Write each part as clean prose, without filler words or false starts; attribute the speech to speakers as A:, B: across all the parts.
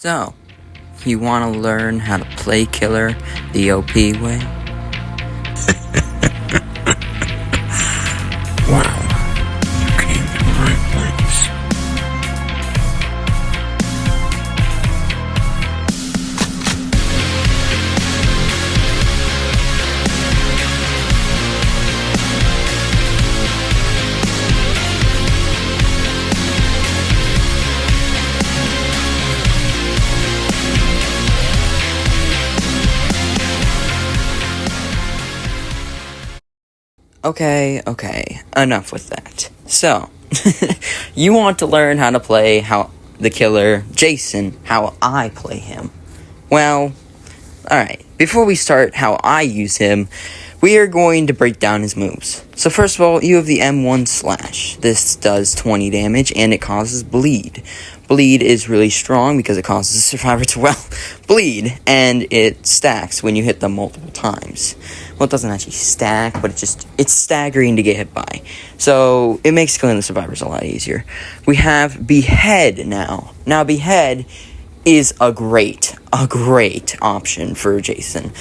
A: So, you want to learn how to play killer the OP way?
B: Wow, you came to the right place.
A: Okay, enough with that. So, you want to learn how to play the killer Jason, how I play him. Well, alright, before we start how I use him, we are going to break down his moves. So first of all, you have the M1 slash. This does 20 damage and it causes bleed. Bleed is really strong because it causes the survivor to, bleed, and it stacks when you hit them multiple times. Well, it doesn't actually stack, but it's staggering to get hit by. So, it makes killing the survivors a lot easier. We have Behead now. Now, Behead is a great option for Jason.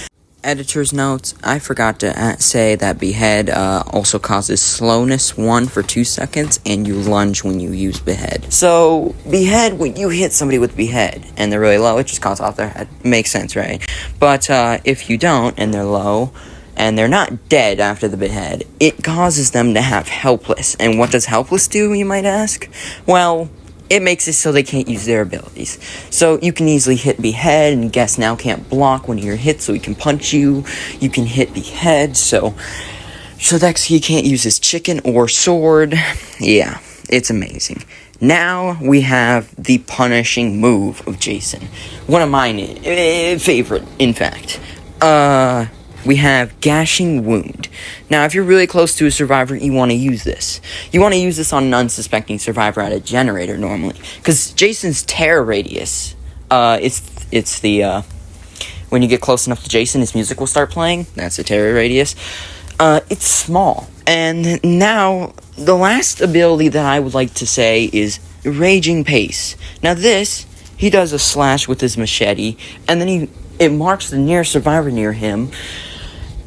A: Editor's notes, I forgot to say that Behead also causes slowness 1 for 2 seconds, and you lunge when you use Behead. So, Behead, when you hit somebody with Behead, and they're really low, it just cuts off their head. Makes sense, right? But if you don't, and they're low, and they're not dead after the Behead, it causes them to have Helpless. And what does Helpless do, you might ask? Well, it makes it so they can't use their abilities. So you can easily hit Behead, and guess now can't block one of your hits, so he can punch you. You can hit Behead, so next he can't use his chicken or sword. Yeah, it's amazing. Now we have the punishing move of Jason. One of my favorite, in fact. We have Gashing Wound. Now, if you're really close to a survivor, you want to use this. You want to use this on an unsuspecting survivor at a generator, normally. Because Jason's terror radius, it's the, when you get close enough to Jason, his music will start playing. That's the terror radius. It's small. And now, the last ability that I would like to say is Raging Pace. Now this, he does a slash with his machete, and then it marks the nearest survivor near him,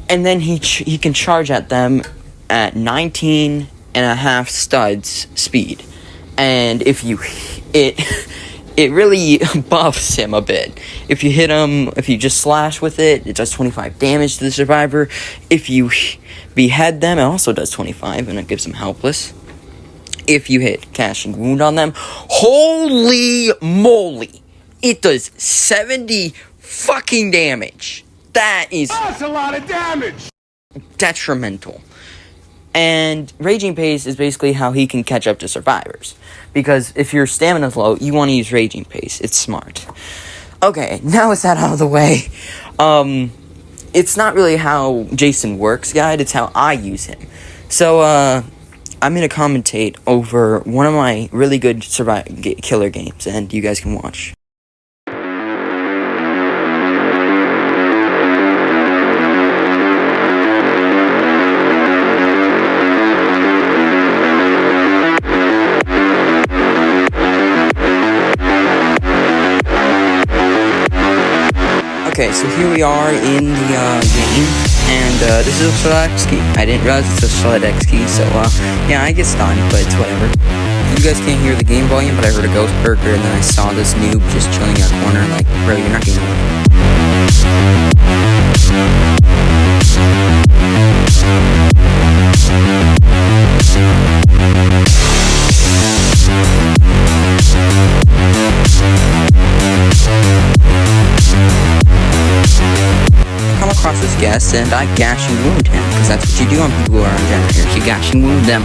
A: and then he can charge at them at 19.5 studs speed. And if it really buffs him a bit. If you hit him, if you just slash with it, it does 25 damage to the survivor. If you behead them, it also does 25, and it gives them Helpless. If you hit Gashing Wound on them, holy moly, it does 70 fucking damage. That's
C: a lot of damage.
A: Detrimental. And Raging Pace is basically how he can catch up to survivors. Because if your stamina's low, you want to use Raging Pace. It's smart. Okay, now with that out of the way, it's not really how Jason works, guys. It's how I use him. So, I'm going to commentate over one of my really good killer games, and you guys can watch. Okay, so here we are in the game, and this is a select key. I didn't realize it's a select X key, so yeah, I get stunned, but it's whatever. You guys can't hear the game volume, but I heard a ghost burger, and then I saw this noob just chilling in a corner, like, bro, you're not getting one. Across this guest, and I Gashing Wound him, because that's what you do on people who are on generators. You Gashing Wound them.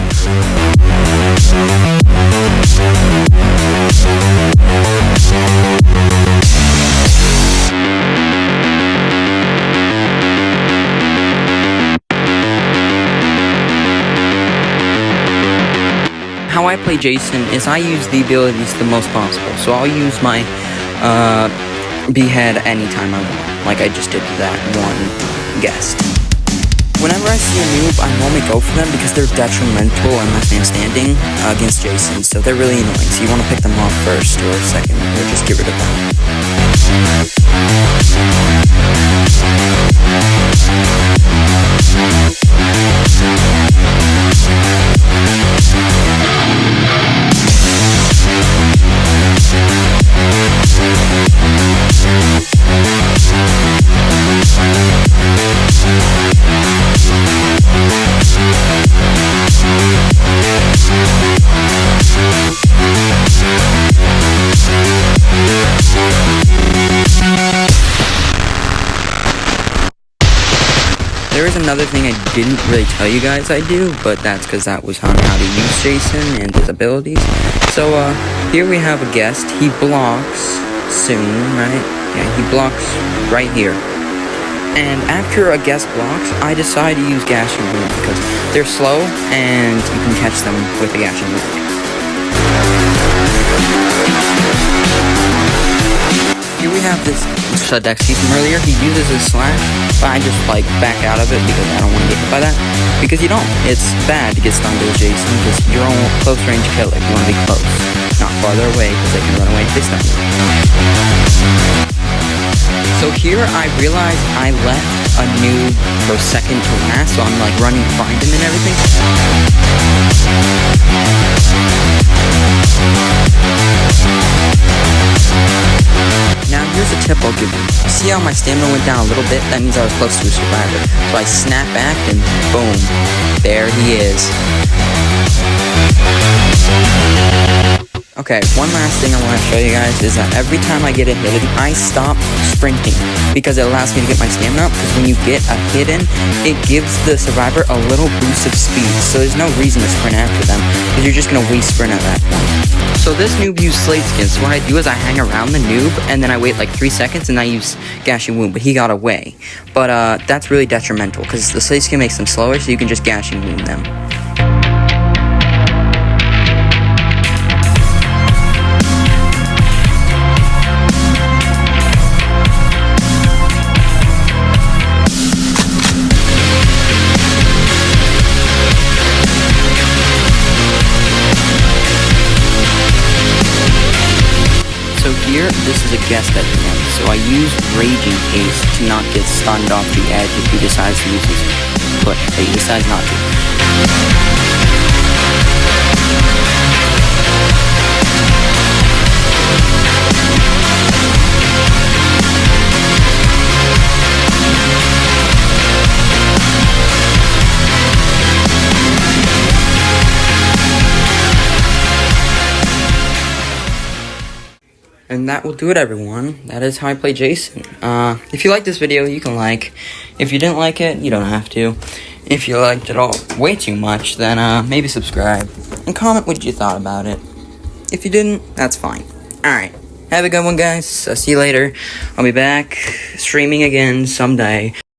A: How I play Jason is I use the abilities the most possible. So I'll use my Behead anytime I want, like I just did to that one guest. Whenever I see a noob, I normally go for them because they're detrimental and last man standing against Jason, so they're really annoying. So you want to pick them off first or second, or just get rid of them. There is another thing I didn't really tell you guys I do, but that's because that was on how to use Jason and his abilities. So, here we have a guest. He blocks soon, right? Yeah, he blocks right here. And after a guest blocks, I decide to use Gashing Wound because they're slow and you can catch them with a Gashing Wound. Here we have this Dexy from earlier. He uses his slash, but I just like back out of it because I don't want to get hit by that. Because you don't. It's bad to get stunned to Jason because you're on close range kill. Like you want to be close, not farther away because they can run away if they stun you. So here I realized I left a noob for second to last, so I'm like running to find him and everything. Now here's a tip I'll give you. You see how my stamina went down a little bit? That means I was close to a survivor. So I snap back and boom, there he is. Okay, one last thing I want to show you guys is that every time I get a hit in, I stop sprinting because it allows me to get my stamina up, because when you get a hit in, it gives the survivor a little boost of speed, so there's no reason to sprint after them because you're just going to waste sprint at that point. So this noob used Slate Skin, so what I do is I hang around the noob and then I wait like 3 seconds and I use Gashing Wound, but he got away. But that's really detrimental because the Slate Skin makes them slower, so you can just Gashing Wound them. So here, this is a guest at the end, so I use Raging Haste to not get stunned off the edge if he decides to use his push, but he decides not to. And that will do it, everyone. That is how I play Jason. If you liked this video, you can like. If you didn't like it, you don't have to. If you liked it all way too much, then maybe subscribe. And comment what you thought about it. If you didn't, that's fine. Alright, have a good one, guys. I'll see you later. I'll be back streaming again someday.